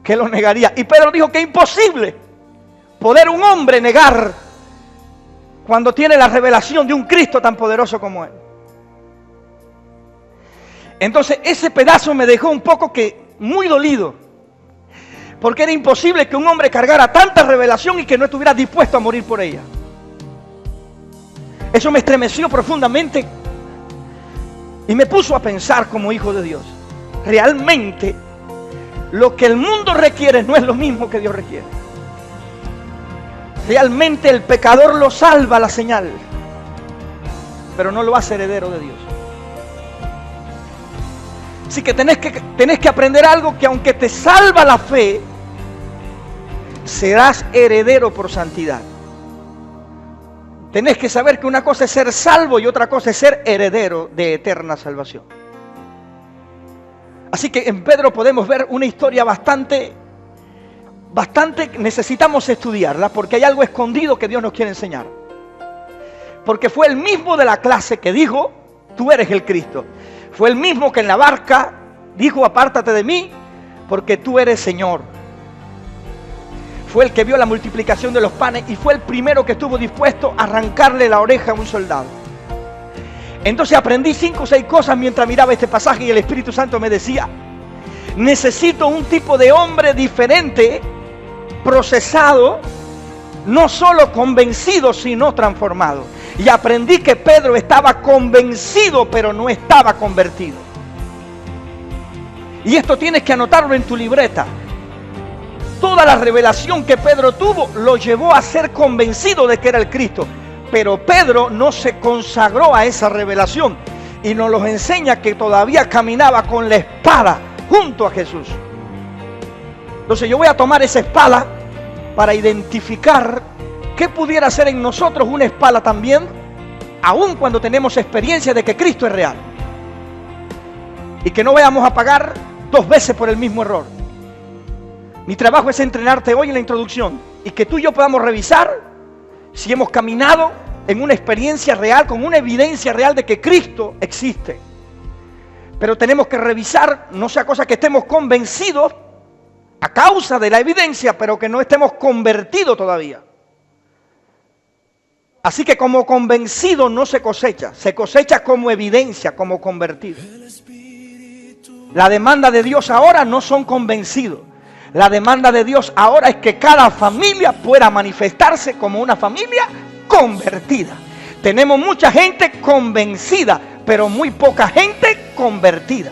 que lo negaría. Y Pedro dijo que es imposible poder un hombre negar cuando tiene la revelación de un Cristo tan poderoso como él. Entonces ese pedazo me dejó un poco que muy dolido, porque era imposible que un hombre cargara tanta revelación y que no estuviera dispuesto a morir por ella. Eso me estremeció profundamente y me puso a pensar como hijo de Dios. Realmente lo que el mundo requiere no es lo mismo que Dios requiere. Realmente el pecador lo salva la señal, pero no lo hace heredero de Dios. Así que tenés que aprender algo, que aunque te salva la fe, serás heredero por santidad. Tenés que saber que una cosa es ser salvo y otra cosa es ser heredero de eterna salvación. Así que en Pedro podemos ver una historia bastante necesitamos estudiarla, porque hay algo escondido que Dios nos quiere enseñar. Porque fue el mismo de la clase que dijo: tú eres el Cristo. Fue el mismo que en la barca dijo: apártate de mí, porque tú eres Señor. Fue el que vio la multiplicación de los panes y fue el primero que estuvo dispuesto a arrancarle la oreja a un soldado. Entonces aprendí 5 o 6 cosas mientras miraba este pasaje, y el Espíritu Santo me decía: necesito un tipo de hombre diferente, procesado, no solo convencido, sino transformado. Y aprendí que Pedro estaba convencido, pero no estaba convertido. Y esto tienes que anotarlo en tu libreta. Toda la revelación que Pedro tuvo lo llevó a ser convencido de que era el Cristo. Pero Pedro no se consagró a esa revelación. Y nos lo enseña que todavía caminaba con la espada junto a Jesús. Entonces yo voy a tomar esa espada para identificar qué pudiera ser en nosotros una espada también, aun cuando tenemos experiencia de que Cristo es real. Y que no vayamos a pagar 2 veces por el mismo error. Mi trabajo es entrenarte hoy en la introducción y que tú y yo podamos revisar si hemos caminado en una experiencia real, con una evidencia real de que Cristo existe. Pero tenemos que revisar, no sea cosa que estemos convencidos a causa de la evidencia, pero que no estemos convertidos todavía. Así que como convencido no se cosecha como evidencia, como convertido. La demanda de Dios ahora no son convencidos. La demanda de Dios ahora es que cada familia pueda manifestarse como una familia convertida. Tenemos mucha gente convencida, pero muy poca gente convertida.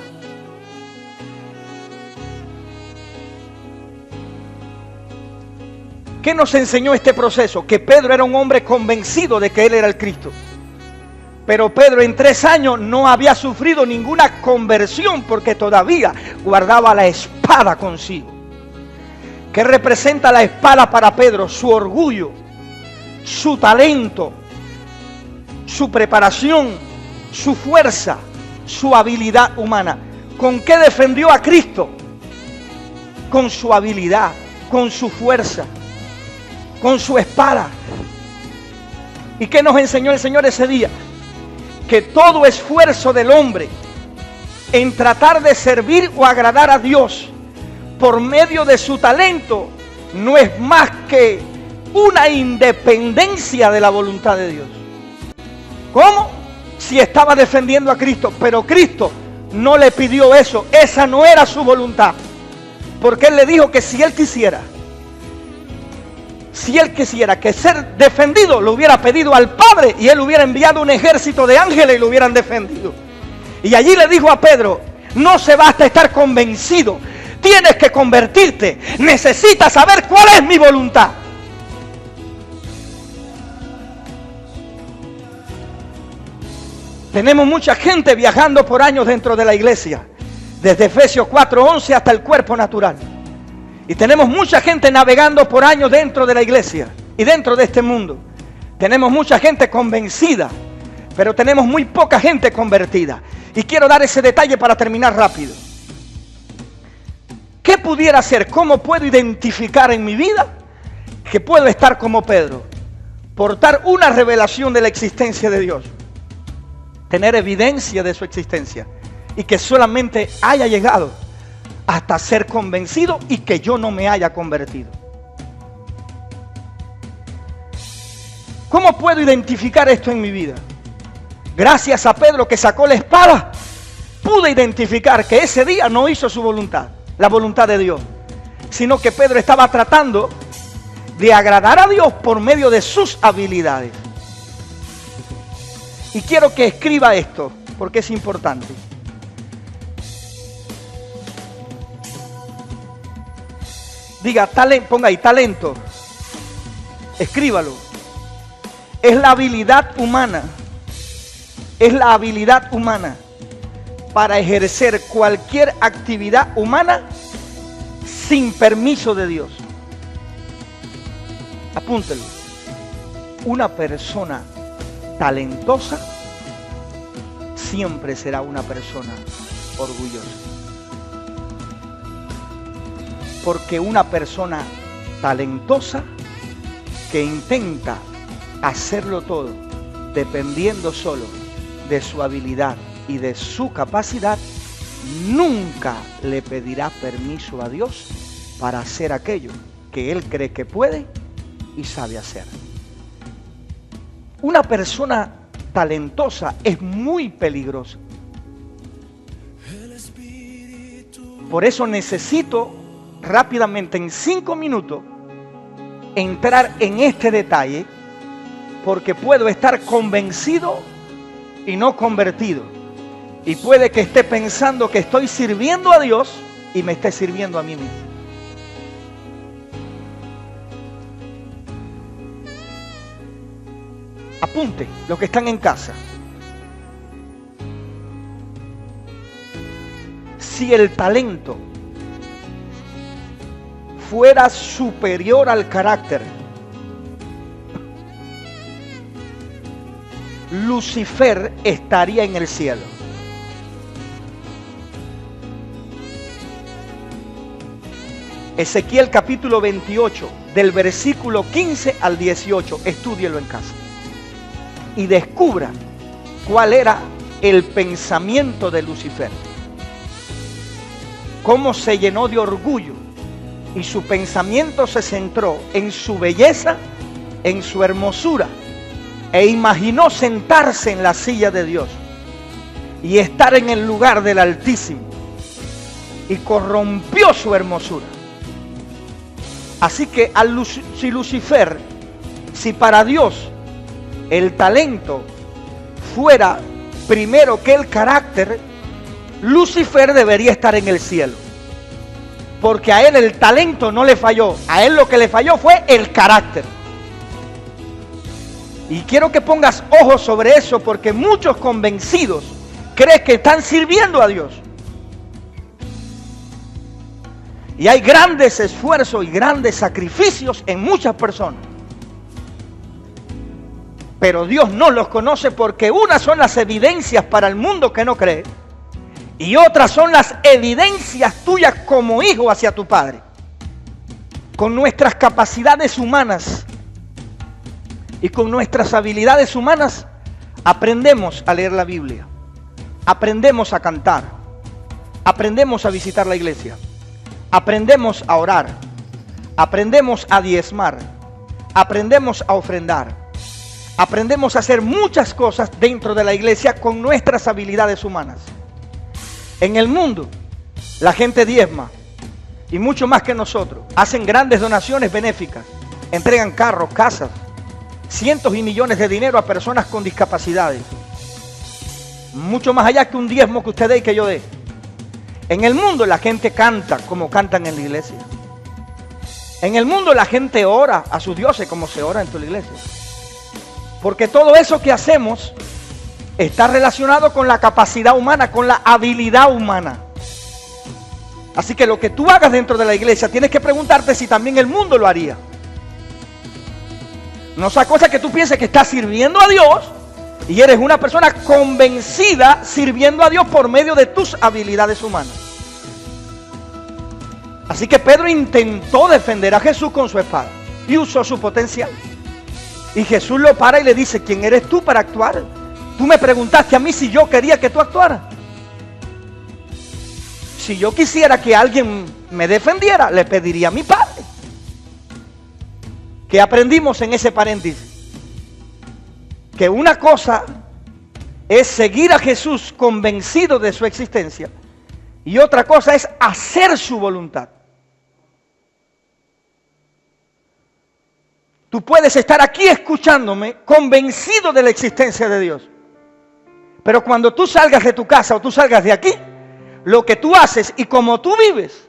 ¿Qué nos enseñó este proceso? Que Pedro era un hombre convencido de que él era el Cristo. Pero Pedro en 3 años no había sufrido ninguna conversión porque todavía guardaba la espada consigo. ¿Qué representa la espada para Pedro? Su orgullo, su talento, su preparación, su fuerza, su habilidad humana. ¿Con qué defendió a Cristo? Con su habilidad, con su fuerza, con su espada. ¿Y qué nos enseñó el Señor ese día? Que todo esfuerzo del hombre en tratar de servir o agradar a Dios por medio de su talento no es más que una independencia de la voluntad de Dios. ¿Cómo? Si estaba defendiendo a Cristo, pero Cristo no le pidió eso, esa no era su voluntad, porque Él le dijo que si Él quisiera que ser defendido, lo hubiera pedido al Padre y Él hubiera enviado un ejército de ángeles y lo hubieran defendido. Y allí le dijo a Pedro: no se basta estar convencido, tienes que convertirte. Necesitas saber cuál es mi voluntad. Tenemos mucha gente viajando por años dentro de la iglesia, desde Efesios 4:11 hasta el cuerpo natural. Y tenemos mucha gente navegando por años dentro de la iglesia y dentro de este mundo. Tenemos mucha gente convencida, pero tenemos muy poca gente convertida. Y quiero dar ese detalle para terminar rápido. ¿Qué pudiera ser? ¿Cómo puedo identificar en mi vida que puedo estar como Pedro? Portar una revelación de la existencia de Dios. Tener evidencia de su existencia. Y que solamente haya llegado hasta ser convencido y que yo no me haya convertido. ¿Cómo puedo identificar esto en mi vida? Gracias a Pedro que sacó la espada, pude identificar que ese día no hizo su voluntad, la voluntad de Dios, sino que Pedro estaba tratando de agradar a Dios por medio de sus habilidades. Y quiero que escriba esto, porque es importante. Diga, ponga ahí, talento. Escríbalo. Es la habilidad humana. Es la habilidad humana para ejercer cualquier actividad humana sin permiso de Dios. Apúntelo. Una persona talentosa siempre será una persona orgullosa. Porque una persona talentosa que intenta hacerlo todo dependiendo solo de su habilidad y de su capacidad, nunca le pedirá permiso a Dios para hacer aquello que él cree que puede y sabe hacer. Una persona talentosa es muy peligrosa. Por eso necesito rápidamente, en 5 minutos, entrar en este detalle, porque puedo estar convencido y no convertido. Y puede que esté pensando que estoy sirviendo a Dios y me esté sirviendo a mí mismo. Apunte, los que están en casa. Si el talento fuera superior al carácter, Lucifer estaría en el cielo. Ezequiel capítulo 28, del versículo 15 al 18, estúdielo en casa y descubra cuál era el pensamiento de Lucifer, cómo se llenó de orgullo y su pensamiento se centró en su belleza, en su hermosura, e imaginó sentarse en la silla de Dios y estar en el lugar del Altísimo, y corrompió su hermosura. Así que si Lucifer, si para Dios el talento fuera primero que el carácter, Lucifer debería estar en el cielo. Porque a él el talento no le falló, a él lo que le falló fue el carácter. Y quiero que pongas ojos sobre eso, porque muchos convencidos creen que están sirviendo a Dios. Y hay grandes esfuerzos y grandes sacrificios en muchas personas. Pero Dios no los conoce, porque unas son las evidencias para el mundo que no cree, y otras son las evidencias tuyas como hijo hacia tu Padre. Con nuestras capacidades humanas y con nuestras habilidades humanas aprendemos a leer la Biblia, aprendemos a cantar, aprendemos a visitar la iglesia, aprendemos a orar, aprendemos a diezmar, aprendemos a ofrendar, aprendemos a hacer muchas cosas dentro de la iglesia con nuestras habilidades humanas. En el mundo, la gente diezma, y mucho más que nosotros. Hacen grandes donaciones benéficas, entregan carros, casas, cientos y millones de dinero a personas con discapacidades. Mucho más allá que un diezmo que usted dé y que yo dé. En el mundo la gente canta como cantan en la iglesia. En el mundo la gente ora a sus dioses como se ora en tu iglesia. Porque todo eso que hacemos está relacionado con la capacidad humana, con la habilidad humana. Así que lo que tú hagas dentro de la iglesia, tienes que preguntarte si también el mundo lo haría. No sea cosa que tú pienses que estás sirviendo a Dios y eres una persona convencida sirviendo a Dios por medio de tus habilidades humanas. Así que Pedro intentó defender a Jesús con su espada y usó su potencial. Y Jesús lo para y le dice: ¿quién eres tú para actuar? Tú me preguntaste a mí si yo quería que tú actuaras. Si yo quisiera que alguien me defendiera, le pediría a mi Padre. ¿Qué aprendimos en ese paréntesis? Que una cosa es seguir a Jesús convencido de su existencia y otra cosa es hacer su voluntad. Tú puedes estar aquí escuchándome convencido de la existencia de Dios, pero cuando tú salgas de tu casa o tú salgas de aquí, lo que tú haces y cómo tú vives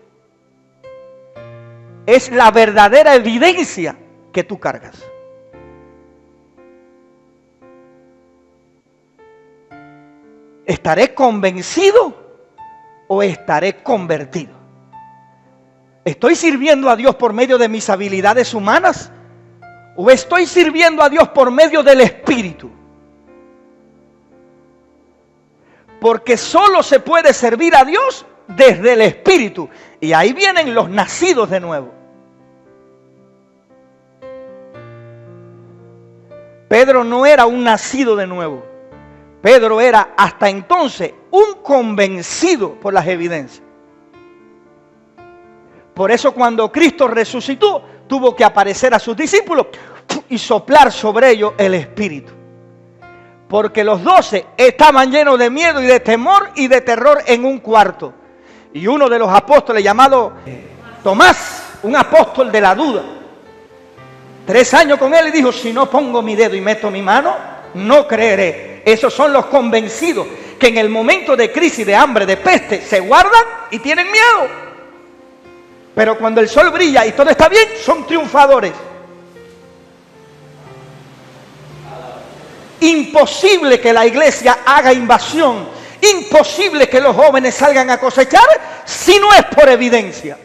es la verdadera evidencia que tú cargas. ¿Estaré convencido o estaré convertido? ¿Estoy sirviendo a Dios por medio de mis habilidades humanas o estoy sirviendo a Dios por medio del Espíritu? Porque solo se puede servir a Dios desde el Espíritu. Y ahí vienen los nacidos de nuevo. Pedro no era un nacido de nuevo. Pedro era hasta entonces un convencido por las evidencias. Por eso cuando Cristo resucitó, tuvo que aparecer a sus discípulos y soplar sobre ellos el Espíritu. Porque los 12 estaban llenos de miedo y de temor y de terror en un cuarto. Y uno de los apóstoles, llamado Tomás, un apóstol de la duda, 3 años con él, y dijo: si no pongo mi dedo y meto mi mano, no creeré. Esos son los convencidos que en el momento de crisis, de hambre, de peste, se guardan y tienen miedo. Pero cuando el sol brilla y todo está bien, son triunfadores. Imposible que la iglesia haga invasión, imposible que los jóvenes salgan a cosechar si no es por evidencia.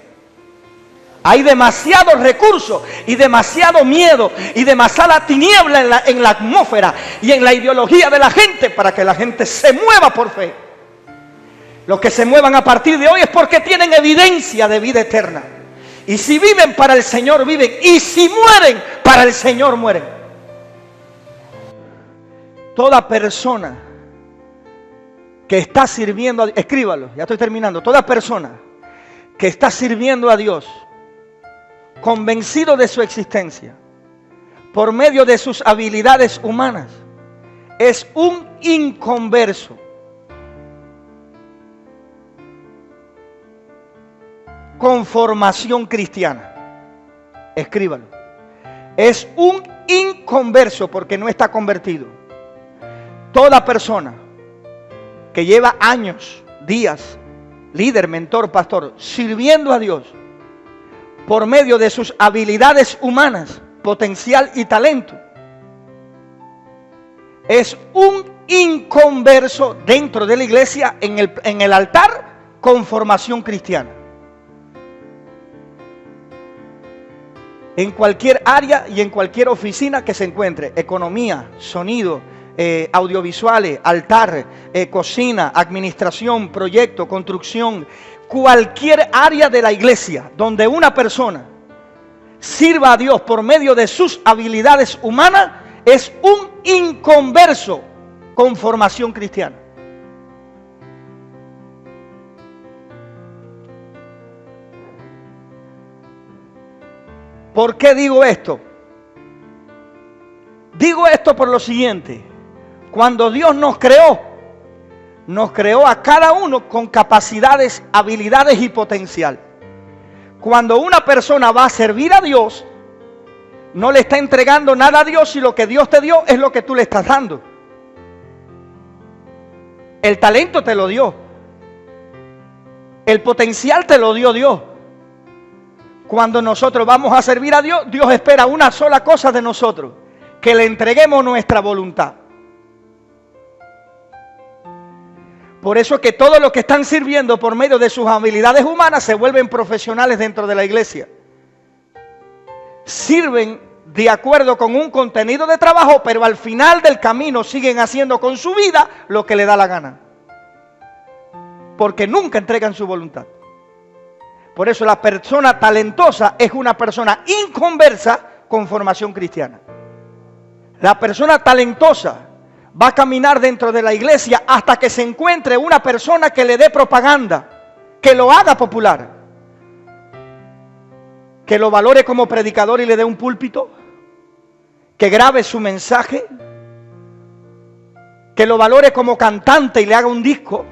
Hay demasiados recursos y demasiado miedo y demasiada tiniebla en la atmósfera y en la ideología de la gente para que la gente se mueva por fe. Los que se muevan a partir de hoy es porque tienen evidencia de vida eterna. Y si viven para el Señor, viven. Y si mueren para el Señor, mueren. Toda persona que está sirviendo a Dios, escríbalo, ya estoy terminando. Toda persona que está sirviendo a Dios, convencido de su existencia, por medio de sus habilidades humanas, es un inconverso. Con formación cristiana. Escríbalo. Es un inconverso porque no está convertido. Toda persona que lleva años, días, líder, mentor, pastor, sirviendo a Dios por medio de sus habilidades humanas, potencial y talento, es un inconverso dentro de la iglesia en el altar con formación cristiana. En cualquier área y en cualquier oficina que se encuentre, economía, sonido, audiovisuales, altar, cocina, administración, proyecto, construcción, cualquier área de la iglesia donde una persona sirva a Dios por medio de sus habilidades humanas, es un inconverso con formación cristiana. ¿Por qué digo esto? Digo esto por lo siguiente. Cuando Dios nos creó a cada uno con capacidades, habilidades y potencial. Cuando una persona va a servir a Dios, no le está entregando nada a Dios y lo que Dios te dio es lo que tú le estás dando. El talento te lo dio. El potencial te lo dio Dios. Cuando nosotros vamos a servir a Dios, Dios espera una sola cosa de nosotros: que le entreguemos nuestra voluntad. Por eso es que todos los que están sirviendo por medio de sus habilidades humanas se vuelven profesionales dentro de la iglesia. Sirven de acuerdo con un contenido de trabajo, pero al final del camino siguen haciendo con su vida lo que le da la gana. Porque nunca entregan su voluntad. Por eso la persona talentosa es una persona inconversa con formación cristiana. La persona talentosa va a caminar dentro de la iglesia hasta que se encuentre una persona que le dé propaganda, que lo haga popular, que lo valore como predicador y le dé un púlpito, que grabe su mensaje, que lo valore como cantante y le haga un disco.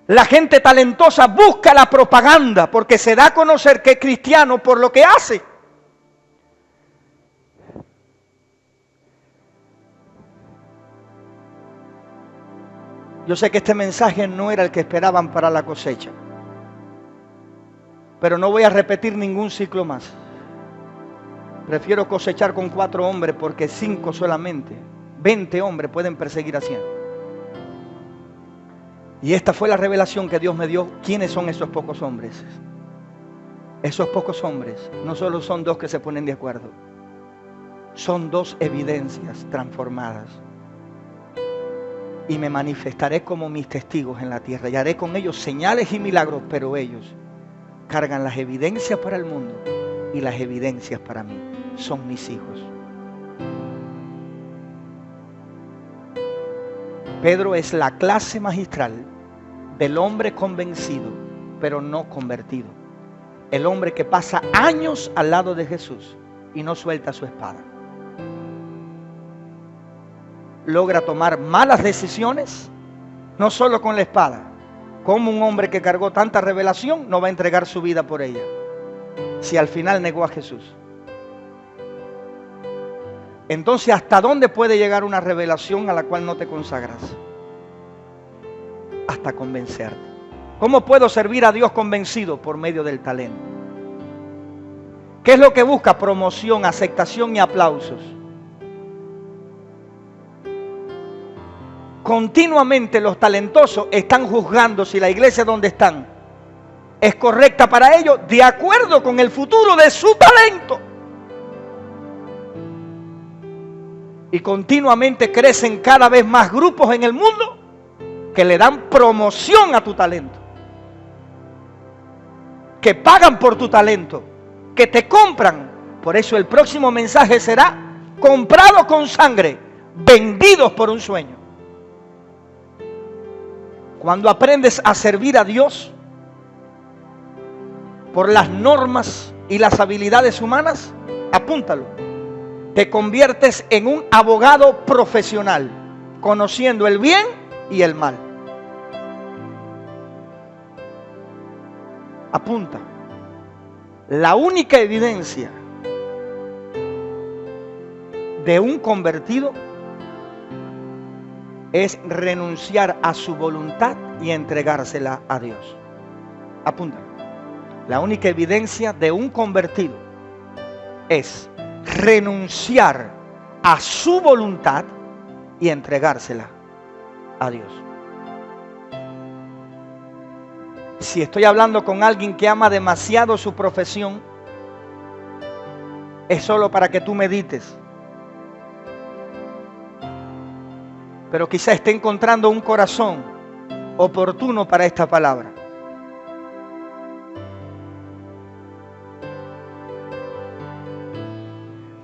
La gente talentosa busca la propaganda porque se da a conocer que es cristiano por lo que hace. Yo sé que este mensaje no era el que esperaban para la cosecha, pero no voy a repetir ningún ciclo más. Prefiero cosechar con 4 hombres porque 5 solamente, 20 hombres pueden perseguir a 100. Y esta fue la revelación que Dios me dio. ¿Quiénes son esos pocos hombres? Esos pocos hombres no solo son 2 que se ponen de acuerdo, son 2 evidencias transformadas. Y me manifestaré como mis testigos en la tierra y haré con ellos señales y milagros, pero ellos cargan las evidencias para el mundo y las evidencias para mí. Son mis hijos. Pedro es la clase magistral del hombre convencido, pero no convertido. El hombre que pasa años al lado de Jesús y no suelta su espada. Logra tomar malas decisiones, no solo con la espada. Como un hombre que cargó tanta revelación no va a entregar su vida por ella, si al final negó a Jesús? Entonces, ¿hasta dónde puede llegar una revelación a la cual no te consagras? Hasta convencerte. ¿Cómo puedo servir a Dios convencido? Por medio del talento. ¿Qué es lo que busca? Promoción, aceptación y aplausos. Continuamente los talentosos están juzgando si la iglesia donde están es correcta para ellos de acuerdo con el futuro de su talento. Y continuamente crecen cada vez más grupos en el mundo que le dan promoción a tu talento, que pagan por tu talento, que te compran. Por eso el próximo mensaje será: comprado con sangre, vendidos por un sueño. Cuando aprendes a servir a Dios por las normas y las habilidades humanas, apúntalo, te conviertes en un abogado profesional, conociendo el bien y el mal. Apunta. La única evidencia de un convertido es renunciar a su voluntad y entregársela a Dios. Apúntalo. La única evidencia de un convertido es renunciar a su voluntad y entregársela a Dios. Si estoy hablando con alguien que ama demasiado su profesión, es solo para que tú medites. Pero quizá esté encontrando un corazón oportuno para esta palabra.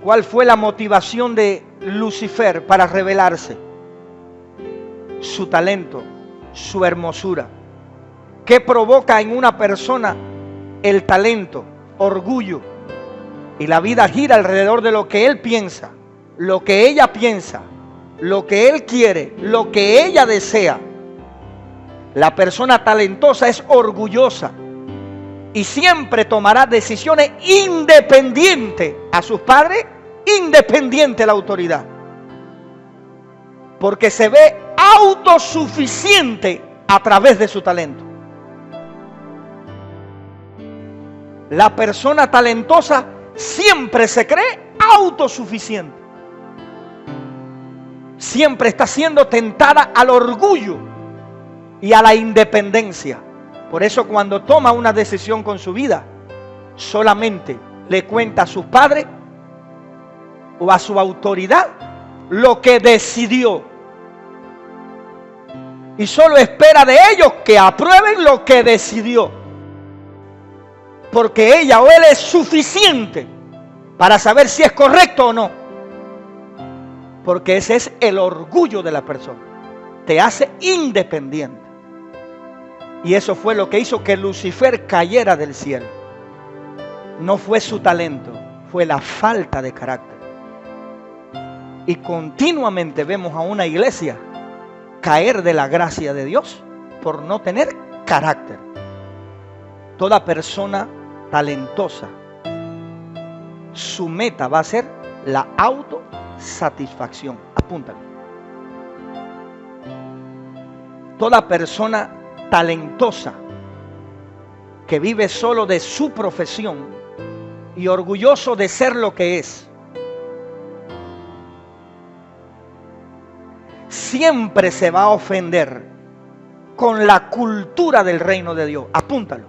¿Cuál fue la motivación de Lucifer para rebelarse? Su talento, su hermosura. ¿Qué provoca en una persona el talento? Orgullo. Y la vida gira alrededor de lo que él piensa, lo que ella piensa, lo que él quiere, lo que ella desea. La persona talentosa es orgullosa y siempre tomará decisiones independientes a sus padres, independiente a la autoridad, porque se ve autosuficiente a través de su talento. La persona talentosa siempre se cree autosuficiente. Siempre está siendo tentada al orgullo y a la independencia. Por eso cuando toma una decisión con su vida, solamente le cuenta a sus padres o a su autoridad lo que decidió. Y solo espera de ellos que aprueben lo que decidió. Porque ella o él es suficiente para saber si es correcto o no. Porque ese es el orgullo de la persona. Te hace independiente. Y eso fue lo que hizo que Lucifer cayera del cielo. No fue su talento, fue la falta de carácter. Y continuamente vemos a una iglesia caer de la gracia de Dios por no tener carácter. Toda persona talentosa, su meta va a ser la autosatisfacción. Apúntalo. Toda persona talentosa que vive solo de su profesión y orgulloso de ser lo que es, siempre se va a ofender con la cultura del reino de Dios. Apúntalo.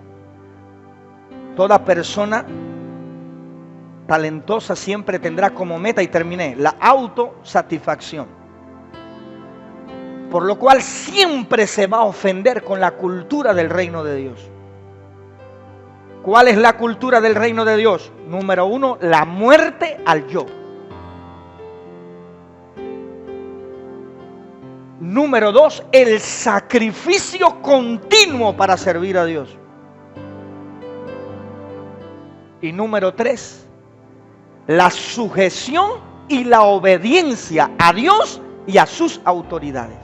Toda persona talentosa siempre tendrá como meta, y terminé, la autosatisfacción. Por lo cual siempre se va a ofender con la cultura del reino de Dios. ¿Cuál es la cultura del reino de Dios? Número 1, la muerte al yo. Número 2, el sacrificio continuo para servir a Dios. Y número 3, la sujeción y la obediencia a Dios y a sus autoridades.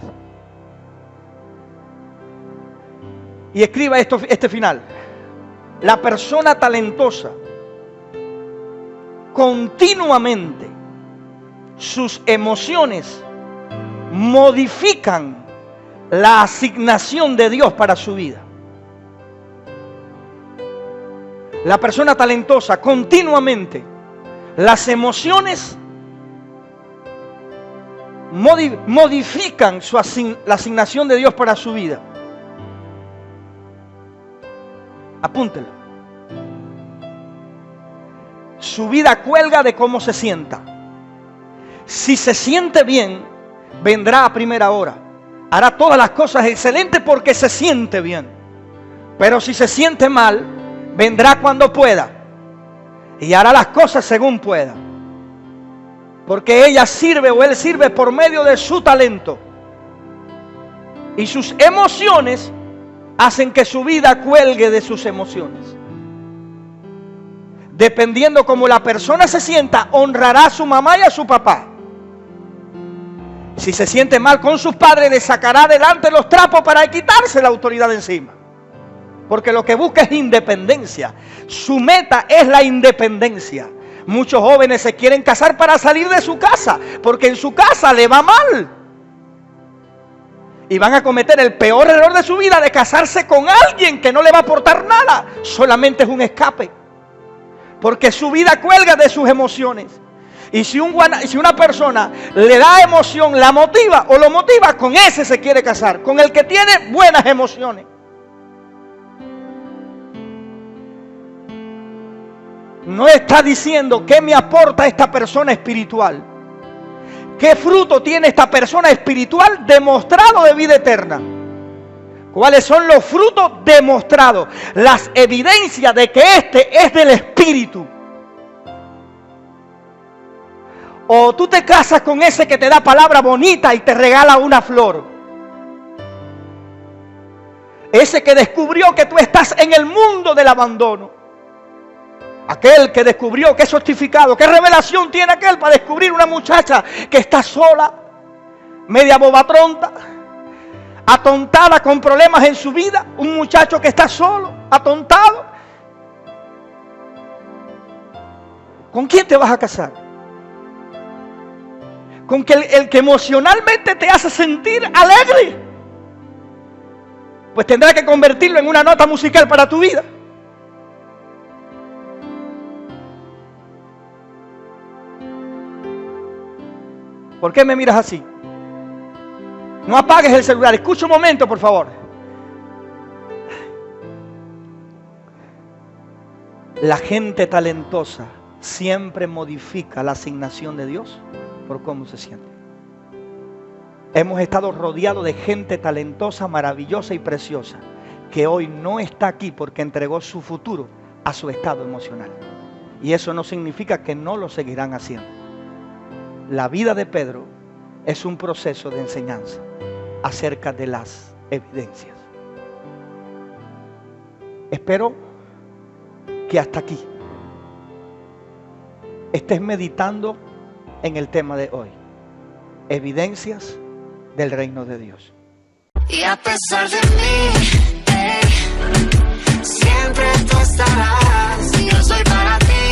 Y escriba este final. La persona talentosa continuamente sus emociones modifican la asignación de Dios para su vida. La persona talentosa continuamente las emociones modifican la asignación de Dios para su vida. Apúntelo. Su vida cuelga de cómo se sienta. Si se siente bien, vendrá a primera hora. Hará todas las cosas excelentes porque se siente bien. Pero si se siente mal, vendrá cuando pueda. Y hará las cosas según pueda. Porque ella sirve o él sirve por medio de su talento. Y sus emociones hacen que su vida cuelgue de sus emociones. Dependiendo cómo la persona se sienta, honrará a su mamá y a su papá. Si se siente mal con sus padres, le sacará delante los trapos para quitarse la autoridad de encima. Porque lo que busca es independencia. Su meta es la independencia. Muchos jóvenes se quieren casar para salir de su casa, porque en su casa le va mal. Y van a cometer el peor error de su vida de casarse con alguien que no le va a aportar nada. Solamente es un escape. Porque su vida cuelga de sus emociones. Y si una persona le da emoción, la motiva o lo motiva, con ese se quiere casar. Con el que tiene buenas emociones. No está diciendo qué me aporta esta persona espiritual. ¿Qué fruto tiene esta persona espiritual demostrado de vida eterna? ¿Cuáles son los frutos demostrados? Las evidencias de que este es del Espíritu. O tú te casas con ese que te da palabra bonita y te regala una flor. Ese que descubrió que tú estás en el mundo del abandono. Aquel que descubrió que es certificado. ¿Qué revelación tiene aquel para descubrir una muchacha que está sola, media bobatronta, atontada con problemas en su vida? Un muchacho que está solo, atontado. ¿Con quién te vas a casar? Con el que emocionalmente te hace sentir alegre. Pues tendrás que convertirlo en una nota musical para tu vida. ¿Por qué me miras así? No apagues el celular. Escucha un momento, por favor. La gente talentosa siempre modifica la asignación de Dios por cómo se siente. Hemos estado rodeados de gente talentosa, maravillosa y preciosa, que hoy no está aquí porque entregó su futuro a su estado emocional. Y eso no significa que no lo seguirán haciendo. La vida de Pedro es un proceso de enseñanza acerca de las evidencias. Espero que hasta aquí estés meditando en el tema de hoy: evidencias del reino de Dios. Y a pesar de mí, siempre tú estarás. Yo soy para ti.